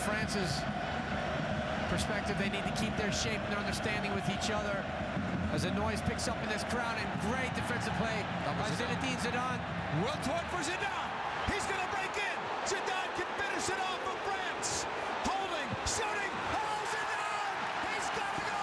France's perspective, they need to keep their shape and their understanding with each other. As the noise picks up in this crowd, and great defensive play by Zinedine Zidane. Well toward for Zidane. He's going to break in. Zidane can finish it off for France. Holding, shooting. Oh, Zidane! He's got to go!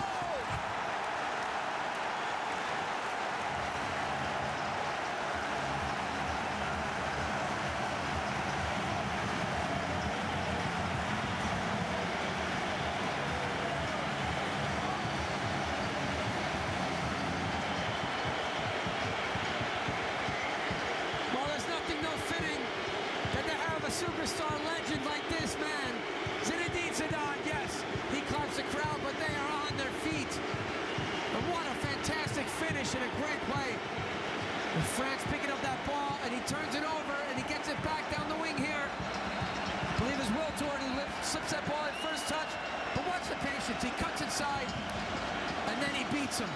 Superstar legend like this man, Zinedine Zidane. Yes, he claps the crowd, but they are on their feet. And what a fantastic finish and a great play. And France picking up that ball, and he turns it over, and he gets it back down the wing here. I believe it's Will Tord who slips that ball at first touch, but watch the patience. He cuts inside, and then he beats him.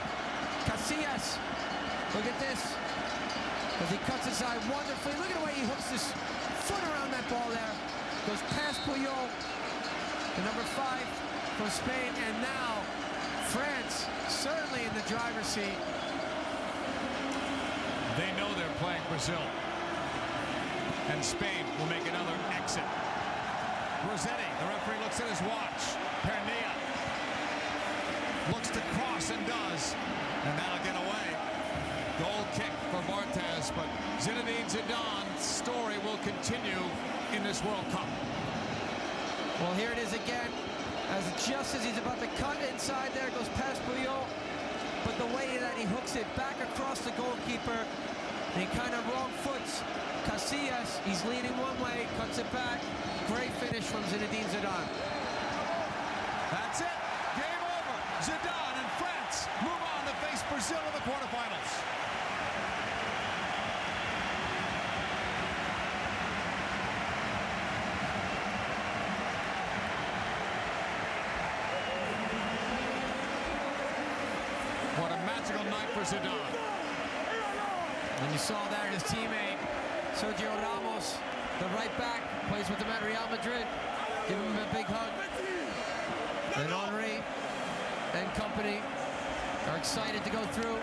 Casillas, look at this. As he cuts inside wonderfully. Look at the way he hooks his foot around that ball there. Goes past Puyol, the number 5 from Spain, and now France certainly in the driver's seat. They know they're playing Brazil. And Spain will make another exit. Rossetti, the referee, looks at his watch. Pernia looks to cross and does. And that'll get away. Goal kick for Barthez, but Zinedine Zidane's story will continue in this World Cup. Well, here it is again. Just as he's about to cut inside there, goes past Puyol. But the way that he hooks it back across the goalkeeper, and he kind of wrong foots Casillas. He's leading one way, cuts it back. Great finish from Zinedine Zidane. That's it. Game over. Zidane and France move on to face Brazil in the quarterfinals. What a magical night for Zidane. And you saw that his teammate, Sergio Ramos, the right back, plays with him at Real Madrid. Give him a big hug. And Henry and company are excited to go through.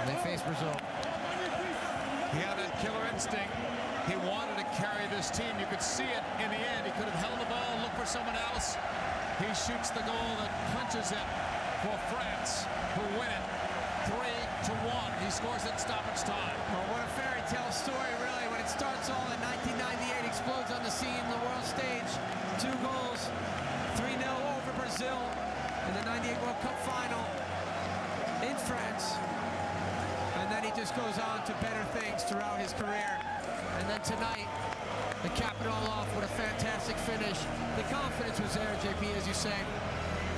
And they face Brazil. He had that killer instinct. He wanted to carry this team. You could see it in the end. He could have held the ball, looked for someone else. He shoots the goal that punches it for France, who win it 3-1. He scores it in stoppage time. Well, what a fairy tale story, really. When it starts all in 1998, explodes on the scene, the world stage. 2 goals, 3-0 over Brazil in the 98 World Cup final in France. And then he just goes on to better things throughout his career. And then tonight, to cap it all off with a fantastic finish. The confidence was there, JP, as you say.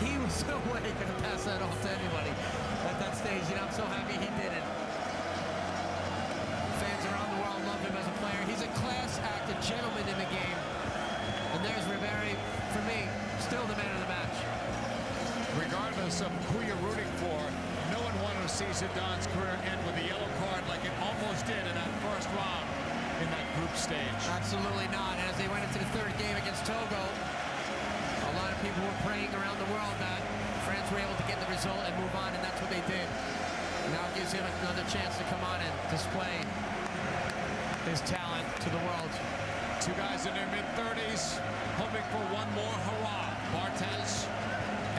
He was no way going to pass that off to anybody at that stage, and I'm so happy he did it. Fans around the world love him as a player. He's a class act, a gentleman in the game. And there's Ribéry, for me, still the man of the match. Regardless of who you're rooting for, no one wanted to see Zidane's career end with a yellow card like it almost did in that first round in that group stage. Absolutely not. And as they went into the 3rd game against Togo, a lot of people were praying around the world that France were able to get the result and move on, and that's what they did. Now it gives him another chance to come on and display his talent to the world. 2 guys in their mid-30s, hoping for one more hurrah. Barthez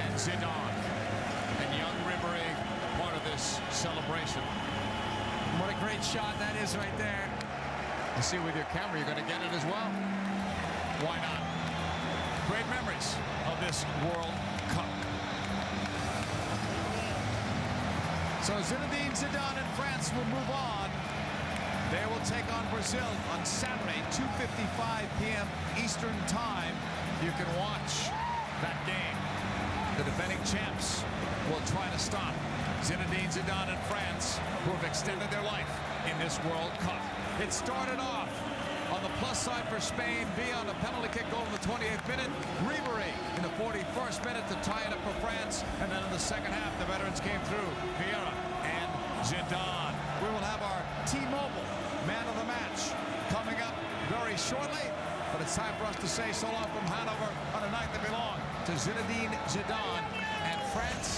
and Zidane. And young Ribéry, part of this celebration. What a great shot that is right there. You see with your camera, you're going to get it as well. Why not? Great memories of this World Cup. So Zinedine Zidane and France will move on. They will take on Brazil on Saturday, 2:55 p.m. Eastern Time. You can watch that game. The defending champs will try to stop Zinedine Zidane and France, who have extended their life in this World Cup. It started off on the plus side for Spain via on the penalty kick goal in the 28th minute. Ribéry in the 41st minute to tie it up for France. And then in the second half, the veterans came through. Vieira and Zidane. We will have our T-Mobile Man of the Match coming up very shortly. But it's time for us to say so long from Hanover on a night that belonged to Zinedine Zidane and France.